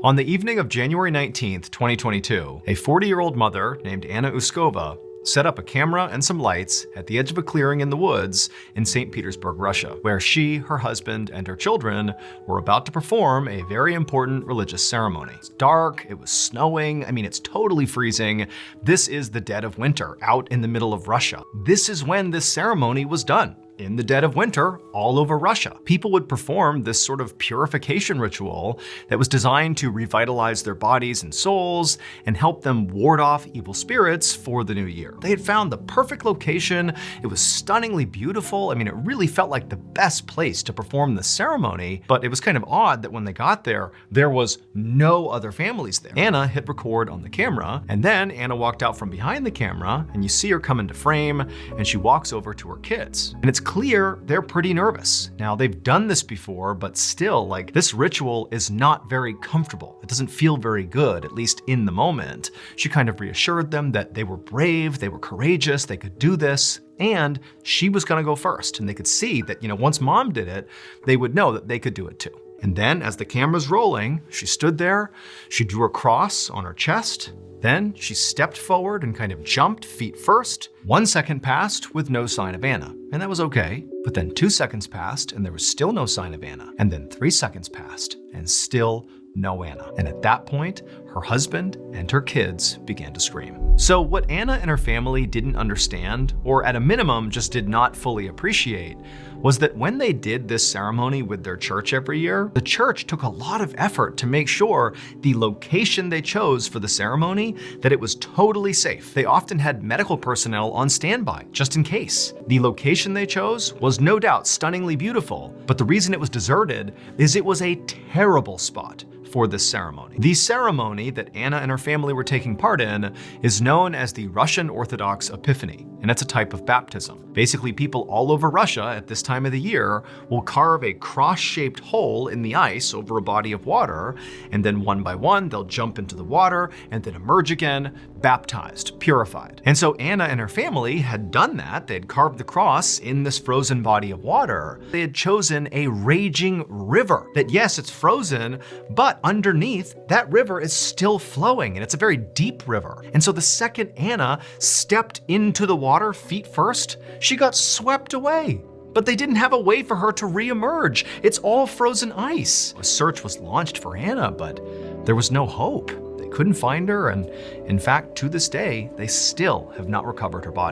On the evening of January 19th, 2022, a 40-year-old mother named Anna Uskova set up a camera and some lights at the edge of a clearing in the woods in St. Petersburg, Russia, where she, her husband, and her children were about to perform a very important religious ceremony. It's dark, it was snowing, it's totally freezing. This is the dead of winter, out in the middle of Russia. This is when this ceremony was done. In the dead of winter, all over Russia. People would perform this sort of purification ritual that was designed to revitalize their bodies and souls and help them ward off evil spirits for the new year. They had found the perfect location. It was stunningly beautiful. It really felt like the best place to perform the ceremony, but it was kind of odd that when they got there, there was no other families there. Anna hit record on the camera, and then Anna walked out from behind the camera, and you see her come into frame, and she walks over to her kids. And it's clear they're pretty nervous. Now, they've done this before, but still, this ritual is not very comfortable. It doesn't feel very good, at least in the moment. She kind of reassured them that they were brave, they were courageous, they could do this, and she was gonna go first. And they could see that, once mom did it, they would know that they could do it too. And then, as the camera's rolling, she stood there, she drew a cross on her chest, then she stepped forward and kind of jumped feet first. 1 second passed with no sign of Anna, and that was okay. But then 2 seconds passed and there was still no sign of Anna. And then 3 seconds passed and still no Anna. And at that point, her husband and her kids began to scream. So what Anna and her family didn't understand, or at a minimum just did not fully appreciate, was that when they did this ceremony with their church every year, the church took a lot of effort to make sure the location they chose for the ceremony, that it was totally safe. They often had medical personnel on standby, just in case. The location they chose was no doubt stunningly beautiful, but the reason it was deserted is it was a terrible spot for this ceremony. The ceremony that Anna and her family were taking part in is known as the Russian Orthodox Epiphany, and it's a type of baptism. Basically, people all over Russia at this time of the year will carve a cross-shaped hole in the ice over a body of water, and then one by one, they'll jump into the water and then emerge again, baptized, purified. And so Anna and her family had done that. They had carved the cross in this frozen body of water. They had chosen a raging river that, yes, it's frozen, but underneath, that river is still flowing, and it's a very deep river. And so the second Anna stepped into the water feet first, she got swept away. But they didn't have a way for her to re-emerge. It's all frozen ice. A search was launched for Anna, but there was no hope. They couldn't find her, and in fact, to this day, they still have not recovered her body.